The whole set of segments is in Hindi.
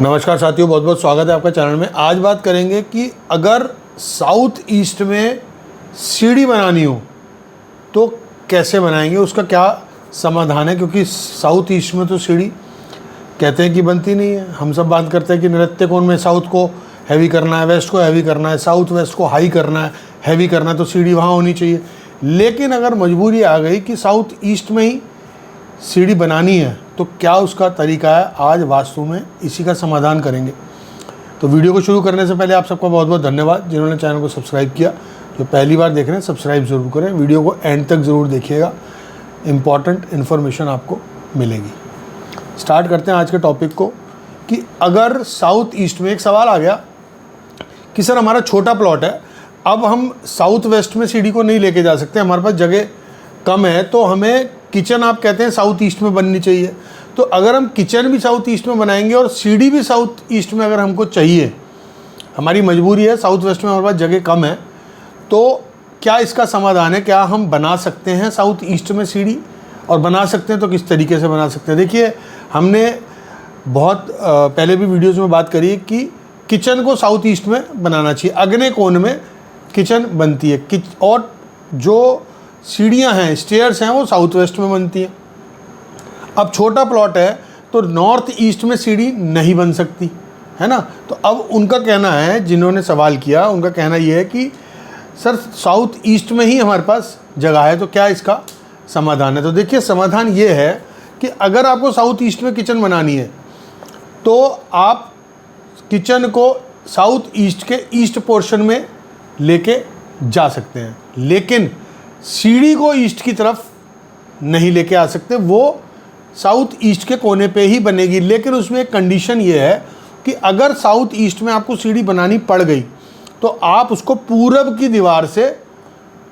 नमस्कार साथियों, बहुत बहुत स्वागत है आपका चैनल में। आज बात करेंगे कि अगर साउथ ईस्ट में सीढ़ी बनानी हो तो कैसे बनाएंगे, उसका क्या समाधान है। क्योंकि साउथ ईस्ट में तो सीढ़ी कहते हैं कि बनती नहीं है। हम सब बात करते हैं कि नृत्य कोण में साउथ को हैवी करना है, वेस्ट को हैवी करना है, साउथ वेस्ट को हाई करना है, हैवी करना है, तो सीढ़ी वहाँ होनी चाहिए। लेकिन अगर मजबूरी आ गई कि साउथ ईस्ट में ही सीढ़ी बनानी है तो क्या उसका तरीका है, आज वास्तु में इसी का समाधान करेंगे। तो वीडियो को शुरू करने से पहले आप सबका बहुत बहुत धन्यवाद जिन्होंने चैनल को सब्सक्राइब किया। जो पहली बार देख रहे हैं सब्सक्राइब ज़रूर करें, वीडियो को एंड तक ज़रूर देखिएगा, इम्पॉर्टेंट इन्फॉर्मेशन आपको मिलेगी। स्टार्ट करते हैं आज के टॉपिक को कि अगर साउथ ईस्ट में एक सवाल आ गया कि सर हमारा छोटा प्लॉट है, अब हम साउथ वेस्ट में सीढ़ी को नहीं लेके जा सकते, हमारे पास जगह कम है, तो हमें किचन आप कहते हैं साउथ ईस्ट में बननी चाहिए। तो अगर हम किचन भी साउथ ईस्ट में बनाएंगे और सीढ़ी भी साउथ ईस्ट में अगर हमको चाहिए, हमारी मजबूरी है, साउथ वेस्ट में हमारे पास जगह कम है, तो क्या इसका समाधान है? क्या हम बना सकते हैं साउथ ईस्ट में सीढ़ी? और बना सकते हैं तो किस तरीके से बना सकते हैं? देखिए, हमने बहुत पहले भी वीडियोज़ में बात करी है कि किचन को साउथ ईस्ट में बनाना चाहिए। अग्नि कोण में किचन बनती है और जो सीढ़ियाँ हैं, स्टेयर्स हैं, वो साउथ वेस्ट में बनती हैं। अब छोटा प्लॉट है तो नॉर्थ ईस्ट में सीढ़ी नहीं बन सकती है ना। तो अब उनका कहना है, जिन्होंने सवाल किया, उनका कहना ये है कि सर साउथ ईस्ट में ही हमारे पास जगह है, तो क्या इसका समाधान है? तो देखिए, समाधान ये है कि अगर आपको साउथ ईस्ट में किचन बनानी है तो आप किचन को साउथ ईस्ट के ईस्ट पोर्शन में लेके जा सकते हैं, लेकिन सीढ़ी को ईस्ट की तरफ नहीं लेके आ सकते। वो साउथ ईस्ट के कोने पे ही बनेगी, लेकिन उसमें एक कंडीशन ये है कि अगर साउथ ईस्ट में आपको सीढ़ी बनानी पड़ गई तो आप उसको पूरब की दीवार से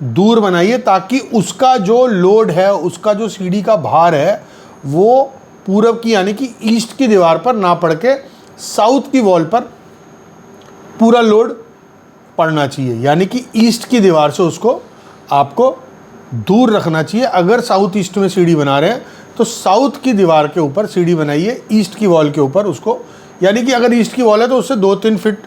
दूर बनाइए, ताकि उसका जो लोड है, उसका जो सीढ़ी का भार है, वो पूरब की यानी कि ईस्ट की दीवार पर ना पड़ के साउथ की वॉल पर पूरा लोड पड़ना चाहिए। यानी कि ईस्ट की दीवार से उसको आपको दूर रखना चाहिए। अगर साउथ ईस्ट में सीढ़ी बना रहे हैं तो साउथ की दीवार के ऊपर सीढ़ी बनाइए, ईस्ट की वॉल के ऊपर उसको, यानी कि अगर ईस्ट की वॉल है तो उससे 2-3 फीट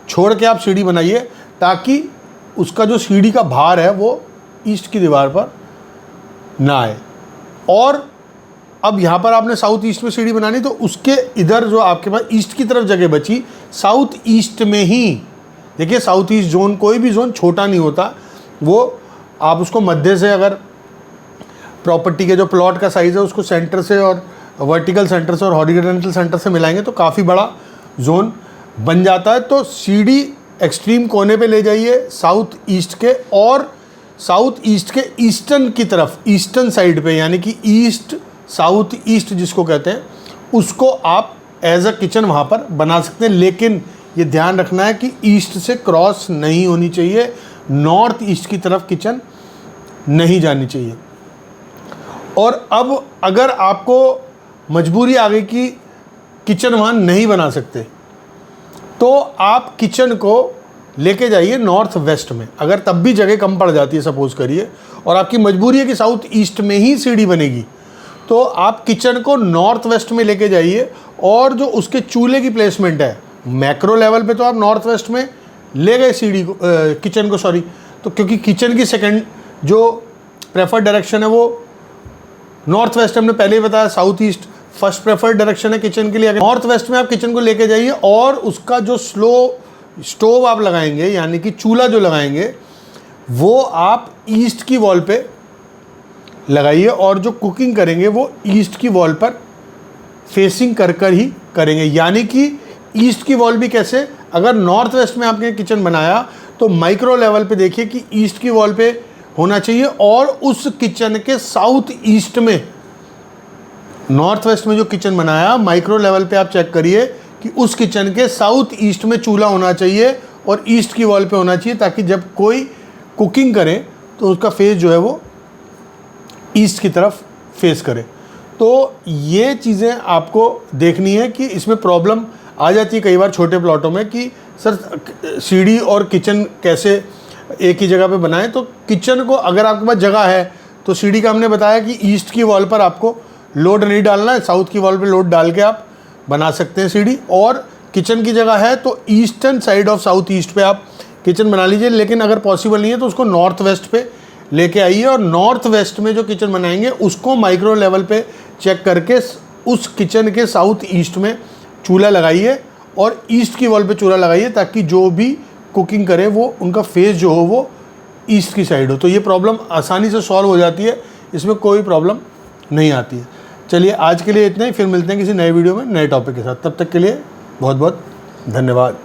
छोड़ के आप सीढ़ी बनाइए, ताकि उसका जो सीढ़ी का भार है वो ईस्ट की दीवार पर ना आए। और अब यहाँ पर आपने साउथ ईस्ट में सीढ़ी बनानी, तो उसके इधर जो आपके पास ईस्ट की तरफ जगह बची, साउथ ईस्ट में ही, देखिए साउथ ईस्ट जोन, कोई भी जोन छोटा नहीं होता, वो आप उसको मध्य से, अगर प्रॉपर्टी के जो प्लॉट का साइज़ है उसको सेंटर से और वर्टिकल सेंटर से और हॉरिजॉन्टल सेंटर से मिलाएंगे तो काफ़ी बड़ा जोन बन जाता है। तो सीढ़ी एक्सट्रीम कोने पे ले जाइए साउथ ईस्ट के, और साउथ ईस्ट के ईस्टर्न की तरफ, ईस्टर्न साइड पे, यानी कि ईस्ट साउथ ईस्ट जिसको कहते हैं, उसको आप एज अ किचन वहाँ पर बना सकते हैं। लेकिन ये ध्यान रखना है कि ईस्ट से क्रॉस नहीं होनी चाहिए, नॉर्थ ईस्ट की तरफ किचन नहीं जानी चाहिए। और अब अगर आपको मजबूरी आ गई कि किचन वहाँ नहीं बना सकते, तो आप किचन को लेके जाइए नॉर्थ वेस्ट में। अगर तब भी जगह कम पड़ जाती है, सपोज करिए, और आपकी मजबूरी है कि साउथ ईस्ट में ही सीढ़ी बनेगी, तो आप किचन को नॉर्थ वेस्ट में लेके जाइए। और जो उसके चूल्हे की प्लेसमेंट है, मैक्रो लेवल पे तो आप नॉर्थ वेस्ट में ले गए सीढ़ी को, किचन को, सॉरी, तो क्योंकि किचन की सेकंड जो प्रेफर्ड डायरेक्शन है वो नॉर्थ वेस्ट, हमने पहले ही बताया, south east first preferred direction है किचन के लिए। नॉर्थ वेस्ट में आप किचन को लेके जाइए और उसका जो स्टोव आप लगाएंगे, यानी कि चूल्हा जो लगाएंगे, वो आप ईस्ट की वॉल पे लगाइए, और जो कुकिंग करेंगे वो ईस्ट की वॉल पर फेसिंग कर कर ही करेंगे। यानी कि ईस्ट की वॉल भी कैसे, अगर नॉर्थ वेस्ट में आपने किचन बनाया तो माइक्रो लेवल पे देखिए कि ईस्ट की वॉल पे होना चाहिए, और उस किचन के साउथ ईस्ट में, नॉर्थ वेस्ट में जो किचन बनाया, माइक्रो लेवल पे आप चेक करिए कि उस किचन के साउथ ईस्ट में चूल्हा होना चाहिए और ईस्ट की वॉल पे होना चाहिए, ताकि जब कोई कुकिंग करे तो उसका फेस जो है वो ईस्ट की तरफ फेस करे। तो ये चीज़ें आपको देखनी है कि इसमें प्रॉब्लम आ जाती है कई बार छोटे प्लॉटों में कि सर सीढ़ी और किचन कैसे एक ही जगह पे बनाएं। तो किचन को, अगर आपके पास जगह है, तो सीढ़ी का हमने बताया कि ईस्ट की वॉल पर आपको लोड नहीं डालना है, साउथ की वॉल पे लोड डाल के आप बना सकते हैं सीढ़ी। और किचन की जगह है तो eastern side of south east पे आप किचन बना लीजिए, लेकिन अगर पॉसिबल नहीं है तो उसको नॉर्थ वेस्ट पे लेके आइए और नॉर्थ वेस्ट में जो किचन बनाएंगे उसको माइक्रो लेवल पे चेक करके उस किचन के साउथ ईस्ट में चूल्हा लगाइए और ईस्ट की वॉल पे चूल्हा लगाइए, ताकि जो भी कुकिंग करे वो उनका फेस जो हो वो ईस्ट की साइड हो। तो ये प्रॉब्लम आसानी से सॉल्व हो जाती है, इसमें कोई प्रॉब्लम नहीं आती है। चलिए आज के लिए इतना ही, फिर मिलते हैं किसी नए वीडियो में नए टॉपिक के साथ। तब तक के लिए बहुत बहुत धन्यवाद।